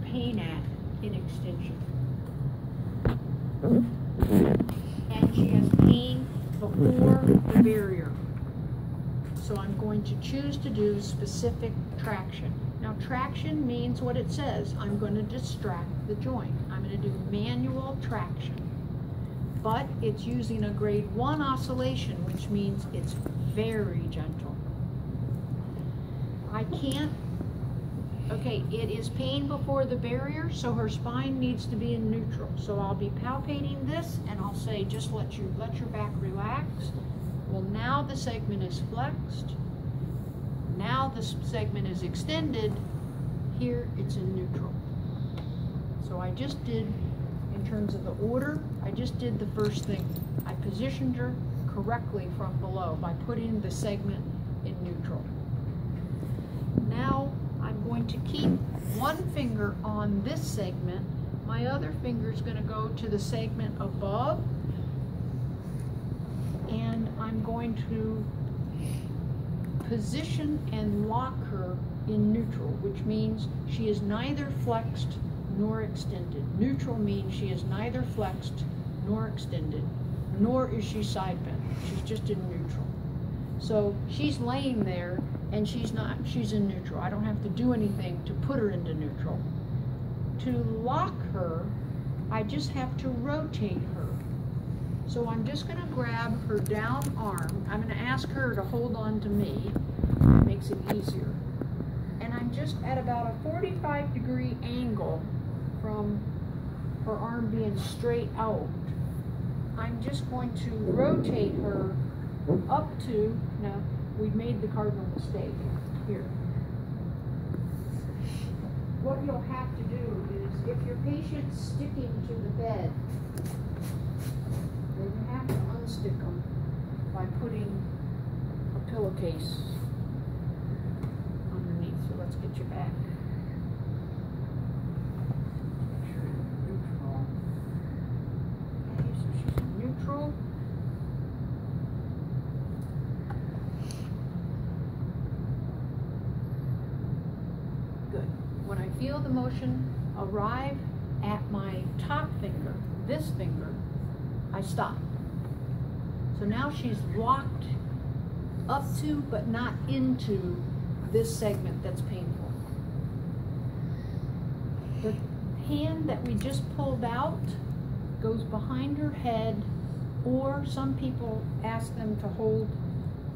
pain at in extension. And she has pain before the barrier. So I'm going to choose to do specific traction. Now traction means what it says. I'm going to distract the joint. I'm going to do manual traction. But it's using a grade 1 oscillation, which means it's very gentle. I can't, okay, it is pain before the barrier, so her spine needs to be in neutral. So I'll be palpating this and I'll say, just let your back relax. Well, now the segment is flexed. Now the segment is extended. Here it's in neutral. So I just did, in terms of the order, I just did the first thing. I positioned her correctly from below by putting the segment in neutral. Now I'm going to keep one finger on this segment. My other finger is going to go to the segment above, and I'm going to position and lock her in neutral, which means she is neither flexed nor extended. Neutral means she is neither flexed nor extended, nor is she side bent. She's just in neutral. So she's laying there and she's in neutral. I don't have to do anything to put her into neutral. To lock her, I just have to rotate her. So I'm just going to grab her down arm. I'm going to ask her to hold on to me. It makes it easier. And I'm just at about a 45-degree angle from her arm being straight out. I'm just going to rotate her up to, now we've made the cardinal mistake here. What you'll have to do is, if your patient's sticking to the bed, then you have to unstick them by putting a pillowcase underneath. So let's get you back. Make sure you're neutral. Okay, so she's in neutral. Good. When I feel the motion arrive at my top finger, this finger, I stop. So now she's locked up to but not into this segment that's painful. The hand that we just pulled out goes behind her head, or some people ask them to hold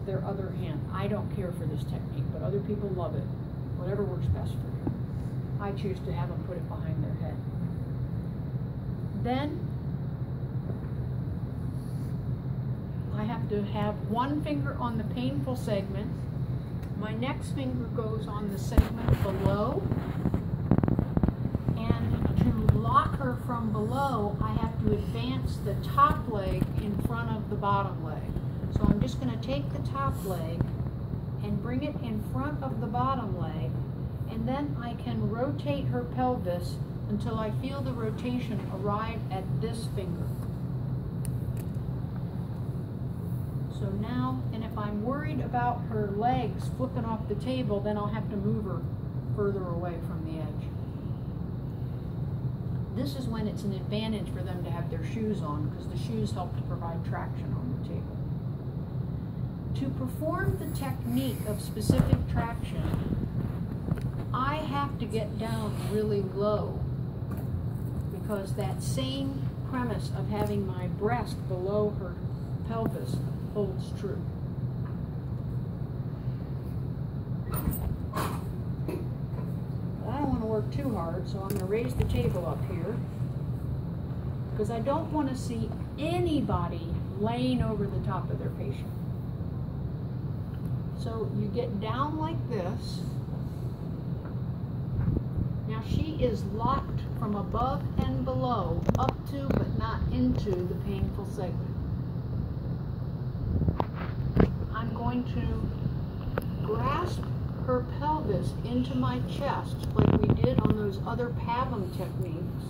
their other hand. I don't care for this technique, but other people love it. Whatever works best for you. I choose to have them put it behind their head. Then I have to have one finger on the painful segment. My next finger goes on the segment below. And to lock her from below, I have to advance the top leg in front of the bottom leg. So I'm just going to take the top leg and bring it in front of the bottom leg, and then I can rotate her pelvis until I feel the rotation arrive at this finger. So now, and if I'm worried about her legs flipping off the table, then I'll have to move her further away from the edge. This is when it's an advantage for them to have their shoes on, because the shoes help to provide traction on the table. To perform the technique of specific traction, I have to get down really low, because that same premise of having my breast below her pelvis holds true. I don't want to work too hard, so I'm going to raise the table up here, because I don't want to see anybody laying over the top of their patient. So you get down like this. Now she is locked from above and below, up to but not into the painful segment. I'm going to grasp her pelvis into my chest like we did on those other Pavum techniques.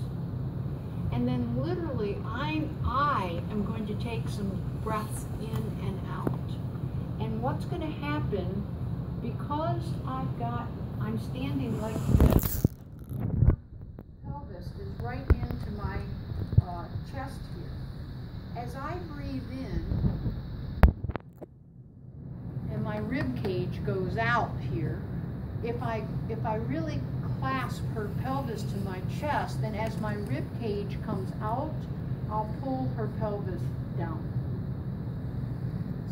And then literally I am going to take some breaths in and out. And what's going to happen, because I'm standing like this, as I breathe in, and my rib cage goes out here, if I really clasp her pelvis to my chest, then as my rib cage comes out, I'll pull her pelvis down.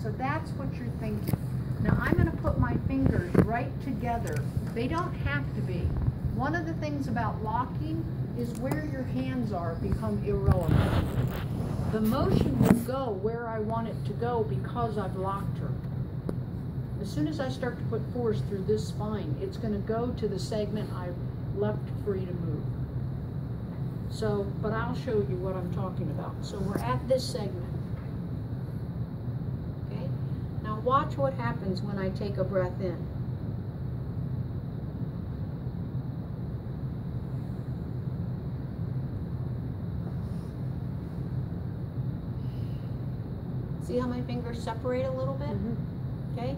So that's what you're thinking. Now I'm going to put my fingers right together. They don't have to be. One of the things about locking is where your hands are become irrelevant. The motion will go where I want it to go because I've locked her. As soon as I start to put force through this spine, it's going to go to the segment I've left free to move. So, but I'll show you what I'm talking about. So we're at this segment. Okay? Now watch what happens when I take a breath in. See how my fingers separate a little bit? Mm-hmm. Okay?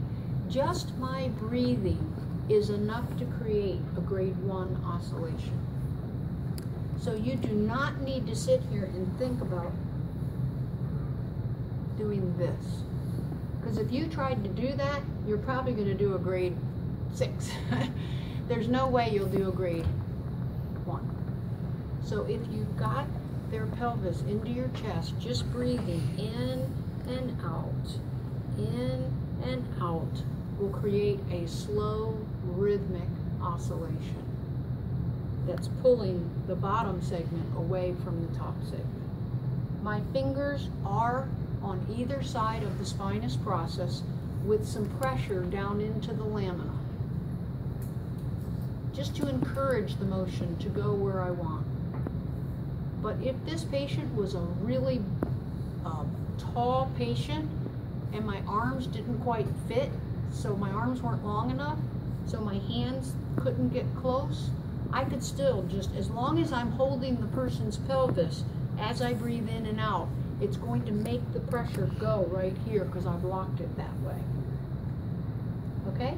Just my breathing is enough to create a grade 1 oscillation. So you do not need to sit here and think about doing this. Because if you tried to do that, you're probably going to do a grade 6. There's no way you'll do a grade 1. So if you've got their pelvis into your chest, just breathing in and out will create a slow rhythmic oscillation that's pulling the bottom segment away from the top segment. My fingers are on either side of the spinous process with some pressure down into the lamina, just to encourage the motion to go where I want. But if this patient was a really tall patient and my arms didn't quite fit, so my arms weren't long enough, so my hands couldn't get close, I could still just, as long as I'm holding the person's pelvis as I breathe in and out, it's going to make the pressure go right here because I've locked it that way. Okay?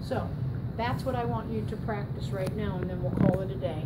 So that's what I want you to practice right now, and then we'll call it a day.